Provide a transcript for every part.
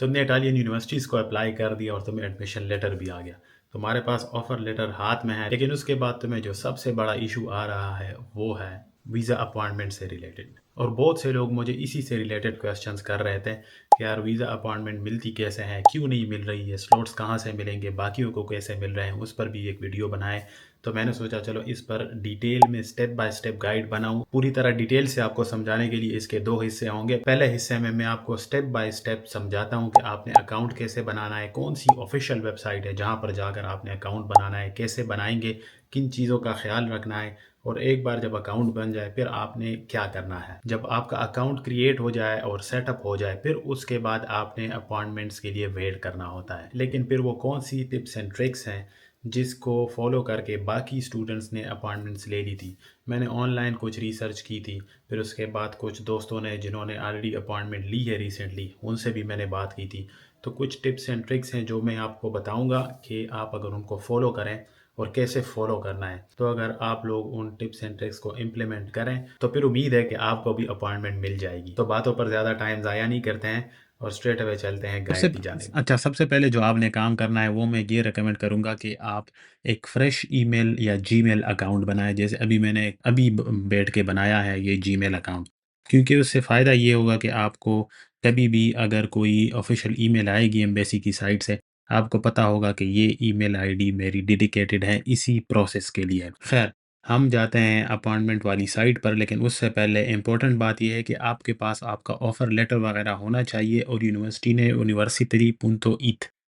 तुमने Italian universities को apply कर दिया और तुम्हें एडमिशन लेटर भी आ गया। तुम्हारे पास ऑफ़र लेटर हाथ में है, लेकिन उसके बाद तुम्हें जो सबसे बड़ा इश्यू आ रहा है, वो है वीज़ा अपॉइंटमेंट से रिलेटेड। और बहुत से लोग मुझे इसी से रिलेटेड क्वेश्चंस कर रहे थे कि यार वीज़ा अपॉइंटमेंट मिलती कैसे है, क्यों नहीं मिल रही है, स्लॉट्स कहाँ से मिलेंगे, बाकियों को कैसे मिल रहे हैं, उस पर भी एक वीडियो बनाएं। तो मैंने सोचा चलो इस पर डिटेल में स्टेप बाय स्टेप गाइड बनाऊं, पूरी तरह डिटेल से आपको समझाने के लिए। इसके दो हिस्से होंगे। पहले हिस्से में मैं आपको स्टेप बाय स्टेप समझाता हूं कि आपने अकाउंट कैसे बनाना है, कौन सी ऑफिशियल वेबसाइट है जहां पर जाकर आपने अकाउंट बनाना है, कैसे बनाएंगे, किन चीज़ों का ख्याल रखना है, और एक बार जब अकाउंट बन जाए फिर आपने क्या करना है। जब आपका अकाउंट क्रिएट हो जाए और सेटअप हो जाए, फिर उसके बाद आपने अपॉइंटमेंट्स के लिए वेट करना होता है। लेकिन फिर वो कौन सी टिप्स एंड ट्रिक्स हैं जिसको फॉलो करके बाकी स्टूडेंट्स ने अपॉइंटमेंट्स ले ली थी। मैंने ऑनलाइन कुछ रिसर्च की थी, फिर उसके बाद कुछ दोस्तों ने जिन्होंने ऑलरेडी अपॉइंटमेंट ली है रिसेंटली, उनसे भी मैंने बात की थी। तो कुछ टिप्स एंड ट्रिक्स हैं जो मैं आपको बताऊंगा कि आप अगर उनको फॉलो करें और कैसे फॉलो करना है। तो अगर आप लोग उन टिप्स एंड ट्रिक्स को इम्प्लीमेंट करें तो फिर उम्मीद है कि आपको भी अपॉइंटमेंट मिल जाएगी। तो बातों पर ज़्यादा टाइम ज़ाया नहीं करते हैं और स्ट्रेट अवे चलते हैं सबसे गाइड की जानिब। अच्छा, सबसे पहले जो आपने काम करना है वो मैं ये रेकमेंड करूँगा कि आप एक फ्रेश ईमेल या जीमेल अकाउंट बनाएं। जैसे अभी मैंने अभी बैठ के बनाया है ये जीमेल अकाउंट, क्योंकि उससे फ़ायदा ये होगा कि आपको कभी भी अगर कोई ऑफिशियल ईमेल आएगी एम्बेसी की साइट से, आपको पता होगा कि ये ईमेल आईडी मेरी डेडिकेटेड है इसी प्रोसेस के लिए। खैर, हम जाते हैं अपॉइंटमेंट वाली साइट पर, लेकिन उससे पहले इम्पोर्टेंट बात यह है कि आपके पास आपका ऑफ़र लेटर वगैरह होना चाहिए, और यूनिवर्सिटी ने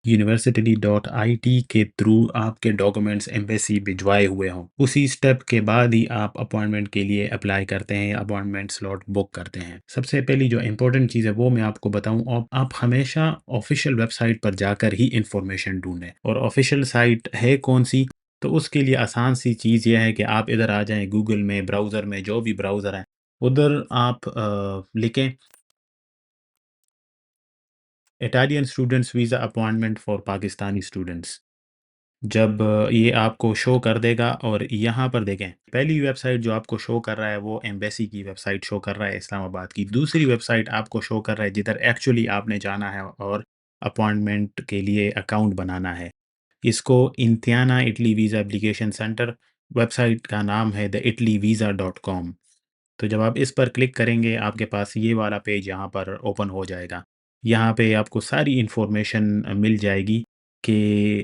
यूनिवर्सिटी.it के थ्रू आपके डॉक्यूमेंट्स एम्बेसी भिजवाए हुए हों। उसी स्टेप के बाद ही आप अपॉइंटमेंट के लिए अप्लाई करते हैं, अपॉइंटमेंट स्लॉट बुक करते हैं। सबसे पहली जो इम्पोर्टेंट चीज़ है वो मैं आपको बताऊं, आप हमेशा ऑफिशियल वेबसाइट पर जाकर ही इंफॉर्मेशन ढूंढें। और ऑफिशियल साइट है कौन सी? तो उसके लिए आसान सी चीज़ यह है कि आप इधर आ जाएं, गूगल में, ब्राउज़र में, जो भी ब्राउज़र है उधर आप लिखें Italian students visa appointment for Pakistani students. जब ये आपको शो कर देगा, और यहाँ पर देखें पहली वेबसाइट जो आपको शो कर रहा है वो एम्बेसी की वेबसाइट शो कर रहा है इस्लामाबाद की। दूसरी वेबसाइट आपको शो कर रहा है जिधर एक्चुअली आपने जाना है और अपॉइंटमेंट के लिए अकाउंट बनाना है। इसको इंतियाना Italy visa application centre, website का नाम है theitalyvisa.com। तो जब आप इस पर क्लिक करेंगे आपके पास ये वाला पेज यहाँ पर ओपन हो जाएगा। यहाँ पे आपको सारी इन्फॉर्मेशन मिल जाएगी कि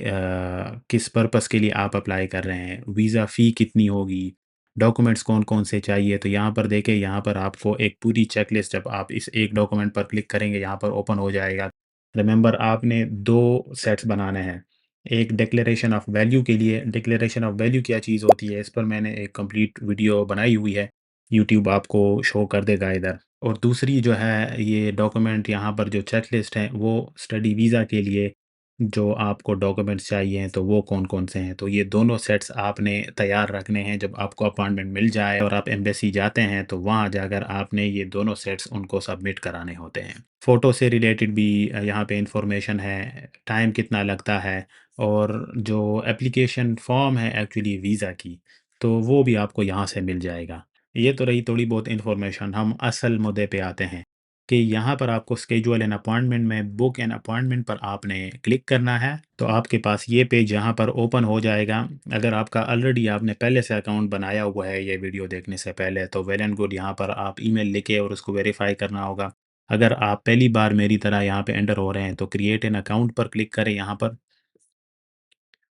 किस पर्पस के लिए आप अप्लाई कर रहे हैं, वीज़ा फ़ी कितनी होगी, डॉक्यूमेंट्स कौन-कौन से चाहिए। तो यहाँ पर देखें, यहाँ पर आपको एक पूरी चेकलिस्ट, जब आप इस एक डॉक्यूमेंट पर क्लिक करेंगे यहाँ पर ओपन हो जाएगा। रिमेंबर, आपने 2 सेट्स बनाने हैं। एक डिक्लेरेशन ऑफ वैल्यू के लिए, डिक्लेरेशन ऑफ वैल्यू क्या चीज़ होती है इस पर मैंने एक कंप्लीट वीडियो बनाई हुई है, यूट्यूब आपको शो कर देगा इधर। और दूसरी जो है ये डॉक्यूमेंट, यहाँ पर जो चेकलिस्ट है वो स्टडी वीज़ा के लिए जो आपको डॉक्यूमेंट्स चाहिए हैं तो वो कौन-कौन से हैं। तो ये दोनों सेट्स आपने तैयार रखने हैं। जब आपको अपॉइंटमेंट मिल जाए और आप एम्बेसी जाते हैं तो वहाँ जाकर आपने ये दोनों सेट्स उनको सबमिट कराने होते हैं। फ़ोटो से रिलेटेड भी यहाँ पे इंफॉर्मेशन है, टाइम कितना लगता है, और जो एप्लीकेशन फ़ॉर्म है एक्चुअली वीज़ा की, तो वो भी आपको यहाँ से मिल जाएगा। ये तो रही थोड़ी बहुत इन्फॉर्मेशन। हम असल मुद्दे पे आते हैं कि यहाँ पर आपको स्केड्यूल एन अपॉइंटमेंट में बुक एन अपॉइंटमेंट पर आपने क्लिक करना है, तो आपके पास ये पेज यहाँ पर ओपन हो जाएगा। अगर आपका ऑलरेडी आपने पहले से अकाउंट बनाया हुआ है ये वीडियो देखने से पहले, तो वेल एंड गुड, यहाँ पर आप ईमेल लिखे और उसको वेरीफाई करना होगा। अगर आप पहली बार मेरी तरह यहाँ पे एंटर हो रहे हैं तो क्रिएट एन अकाउंट पर क्लिक करें यहाँ पर।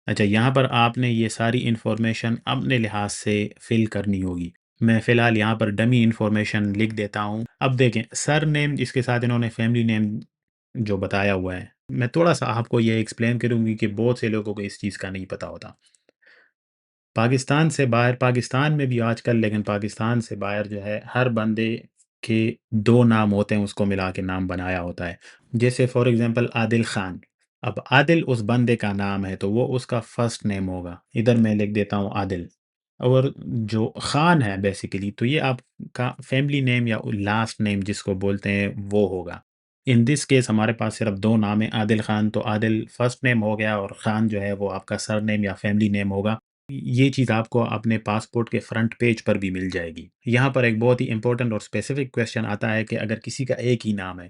अच्छा, यहाँ पर आपने ये सारी इन्फॉर्मेशन अपने लिहाज से फिल करनी होगी। मैं फ़िलहाल यहाँ पर डमी इन्फॉर्मेशन लिख देता हूँ। अब देखें, सर नेम जिसके साथ इन्होंने फैमिली नेम जो बताया हुआ है, मैं थोड़ा-सा आपको ये एक्सप्लेन करूँगी कि बहुत से लोगों को इस चीज़ का नहीं पता होता। पाकिस्तान से बाहर, पाकिस्तान में भी आजकल, लेकिन पाकिस्तान से बाहर जो है हर बंदे के 2 नाम होते हैं, उसको मिला के नाम बनाया होता है। जैसे फॉर एग्ज़ाम्पल आदिल ख़ान। अब आदिल उस बंदे का नाम है तो वो उसका फर्स्ट नेम होगा। इधर मैं लिख देता हूँ आदिल। और जो ख़ान है बेसिकली, तो ये आपका फैमिली नेम या लास्ट नेम जिसको बोलते हैं वो होगा। इन दिस केस हमारे पास सिर्फ 2 नाम है, आदिल ख़ान, तो आदिल फर्स्ट नेम हो गया और ख़ान जो है वो आपका सरनेम या फैमिली नेम होगा। ये चीज़ आपको अपने पासपोर्ट के फ्रंट पेज पर भी मिल जाएगी। यहाँ पर एक बहुत ही इंपॉर्टेंट और स्पेसिफिक क्वेश्चन आता है कि अगर किसी का एक ही नाम है,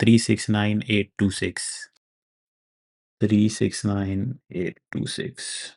369826، 369826۔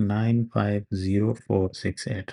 950468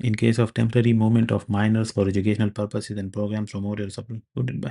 In case of temporary movement of minors for educational purposes and programs promoted or supported by،